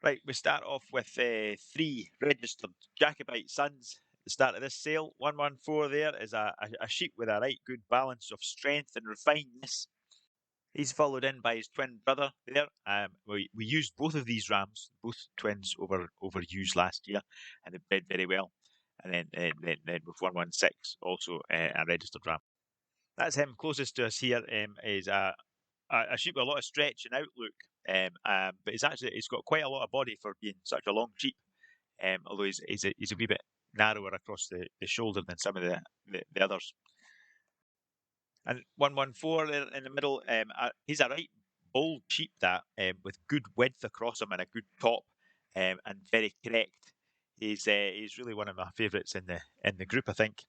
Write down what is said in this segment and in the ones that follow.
Right, we start off with 3 registered Jacobite sons at the start of this sale. 114 there is a sheep with a right good balance of strength and refinedness. He's followed in by his twin brother there. We used both of these rams, both twins overused last year, and they bred very well. And then with 116, also a registered ram. That's him. Closest to us here is a sheep with a lot of stretch and outlook, but he's got quite a lot of body for being such a long sheep. Although he's a wee bit narrower across the shoulder than some of the others. And 114 there in the middle, he's a right bold sheep that with good width across him and a good top, and very correct. He's really one of my favourites in the group, I think.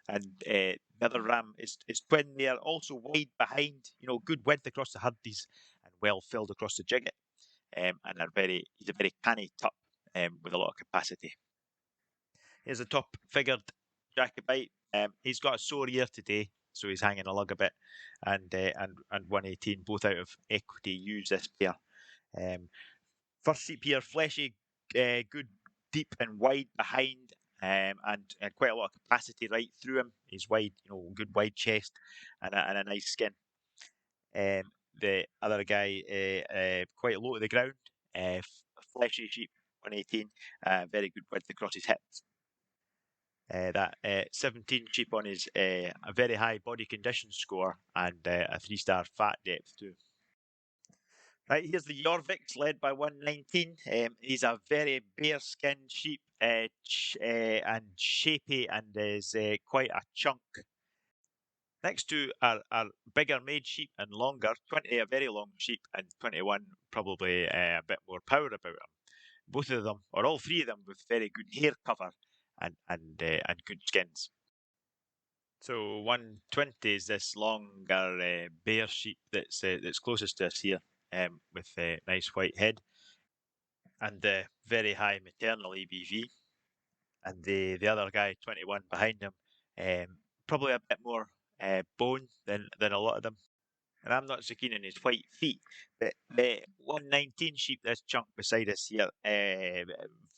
And the other ram is twin there, also wide behind, good width across the hurdies and well filled across the jigget. And he's a very canny tup with a lot of capacity. Here's a top figured Jacobite. He's got a sore ear today, so he's hanging a lug a bit, and 118 both out of equity use this pair. First sheep here, fleshy, good deep and wide behind, and quite a lot of capacity right through him. He's wide, good wide chest and a nice skin. The other guy, quite low to the ground, fleshy sheep, 118, very good width across his hips. That 17 sheep on his a very high body condition score and a 3-star fat depth too. Right, here's the Jorviks led by 119. He's a very bare-skinned sheep and shapy and is quite a chunk. Next two are bigger made sheep and longer. 20 a very long sheep and 21 probably a bit more power about them. Both of them, or all three of them, with very good hair cover and good skins. So 120 is this longer bare sheep that's closest to us here, with a nice white head and very high maternal EBV. And the other guy, 21 behind him, probably a bit more bone than a lot of them. And I'm not so keen on his white feet, but the 119 sheep, this chunk beside us here,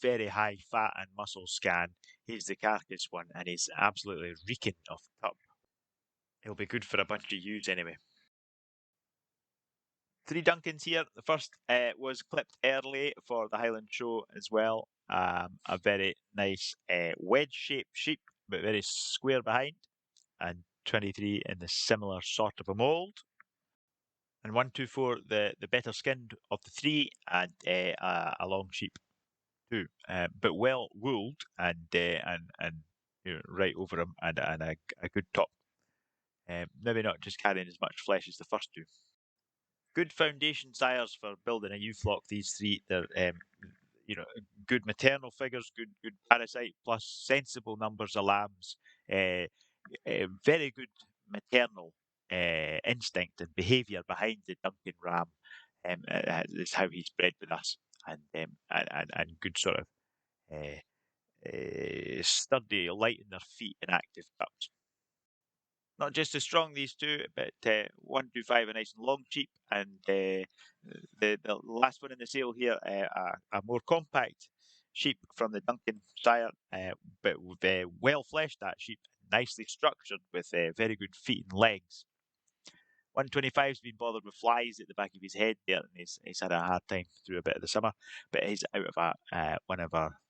very high fat and muscle scan. He's the carcass one, and he's absolutely reeking of tup. He'll be good for a bunch of ewes anyway. 3 Duncans here. The first was clipped early for the Highland Show as well. A very nice wedge-shaped sheep, but very square behind, and 23 in the similar sort of a mould. And 124, the better skinned of the 3, and a long sheep too, but well wooled and right over him, and a good top. Maybe not just carrying as much flesh as the first 2. Good foundation sires for building a ewe flock. These 3, they're good maternal figures, good parasite, plus sensible numbers of lambs. Very good maternal instinct and behaviour behind the Duncan ram. Is how he's bred with us, and good sort of sturdy, light in their feet, and active pups. Not just as strong, these 2, but 125 a nice and long sheep, and the last one in the sale here, a more compact sheep from the Duncan sire, but well fleshed, that sheep, nicely structured with very good feet and legs. 125's been bothered with flies at the back of his head there, and he's had a hard time through a bit of the summer, but he's out of one of our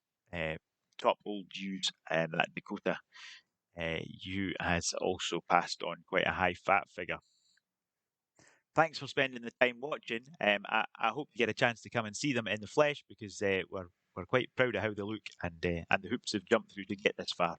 top old ewes, and that Dakota ewe has also passed on quite a high fat figure. Thanks for spending the time watching. I hope you get a chance to come and see them in the flesh, because we're quite proud of how they look, and the hoops have jumped through to get this far.